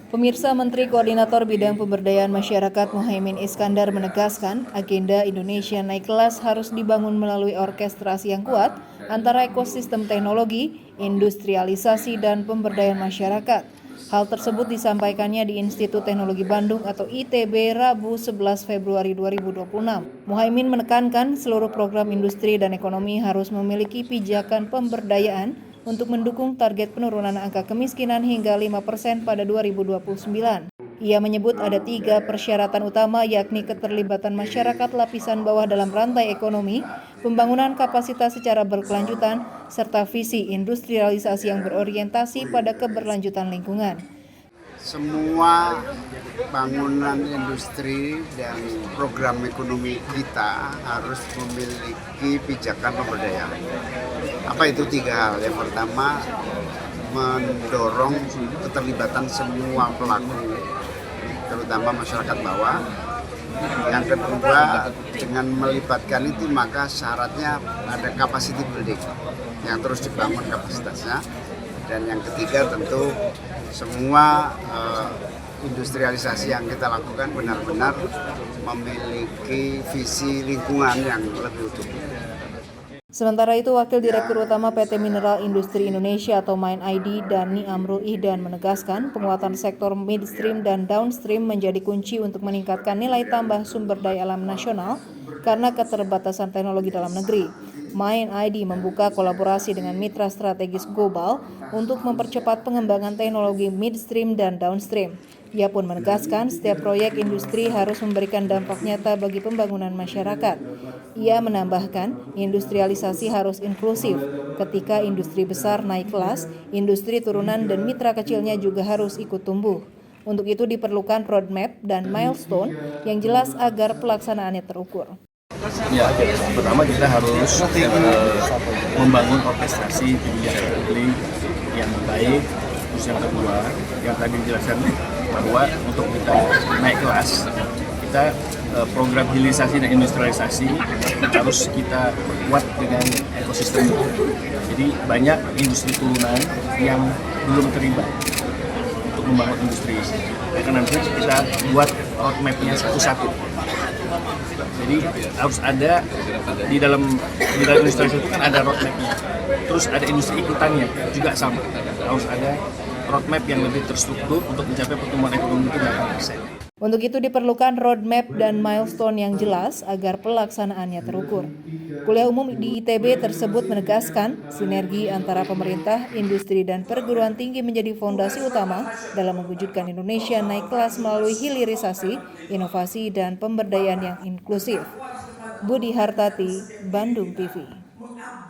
Pemirsa, Menteri Koordinator Bidang Pemberdayaan Masyarakat Muhaimin Iskandar menegaskan agenda Indonesia Naik Kelas harus dibangun melalui orkestrasi yang kuat antara ekosistem teknologi, industrialisasi, dan pemberdayaan masyarakat. Hal tersebut disampaikannya di Institut Teknologi Bandung atau ITB Rabu 11 Februari 2026. Muhaimin menekankan seluruh program industri dan ekonomi harus memiliki pijakan pemberdayaan untuk mendukung target penurunan angka kemiskinan hingga 5% pada 2029. Ia menyebut ada 3 persyaratan utama, yakni keterlibatan masyarakat lapisan bawah dalam rantai ekonomi, pembangunan kapasitas secara berkelanjutan, serta visi industrialisasi yang berorientasi pada keberlanjutan lingkungan. Semua bangunan industri dan program ekonomi kita harus memiliki pijakan pemberdayaan. Apa itu 3 hal? Yang pertama, mendorong keterlibatan semua pelaku, terutama masyarakat bawah. Yang kedua, dengan melibatkan itu maka syaratnya ada capacity building yang terus dibangun kapasitasnya. Dan yang ketiga tentu semua industrialisasi yang kita lakukan benar-benar memiliki visi lingkungan yang lebih utuh. Sementara itu, Wakil Direktur Utama PT Mineral Industri Indonesia atau MindID, Dhani Amrul Ihdan menegaskan penguatan sektor midstream dan downstream menjadi kunci untuk meningkatkan nilai tambah sumber daya alam nasional karena keterbatasan teknologi dalam negeri. MindID membuka kolaborasi dengan mitra strategis global untuk mempercepat pengembangan teknologi midstream dan downstream. Ia pun menegaskan setiap proyek industri harus memberikan dampak nyata bagi pembangunan masyarakat. Ia menambahkan, industrialisasi harus inklusif. Ketika industri besar naik kelas, industri turunan dan mitra kecilnya juga harus ikut tumbuh. Untuk itu diperlukan roadmap dan milestone yang jelas agar pelaksanaannya terukur. Ya, pertama kita harus membangun orkestrasi kebijakan publik yang baik. Terus yang kedua, yang tadi dijelaskan bahwa untuk kita naik kelas, kita program hilirisasi dan industrialisasi harus kita perkuat dengan ekosistem. Jadi banyak industri turunan yang belum terlibat untuk membangun industri. Maka nanti kita buat roadmap-nya satu-satu. Jadi harus ada di dalam industri itu kan ada roadmap-nya. Terus ada industri ikutannya juga sama. Harus ada roadmap yang lebih terstruktur untuk mencapai pertumbuhan ekonomi itu 8%. Untuk itu diperlukan roadmap dan milestone yang jelas agar pelaksanaannya terukur. Kuliah umum di ITB tersebut menegaskan sinergi antara pemerintah, industri, dan perguruan tinggi menjadi fondasi utama dalam mewujudkan Indonesia naik kelas melalui hilirisasi, inovasi, dan pemberdayaan yang inklusif. Budi Hartati, Bandung TV.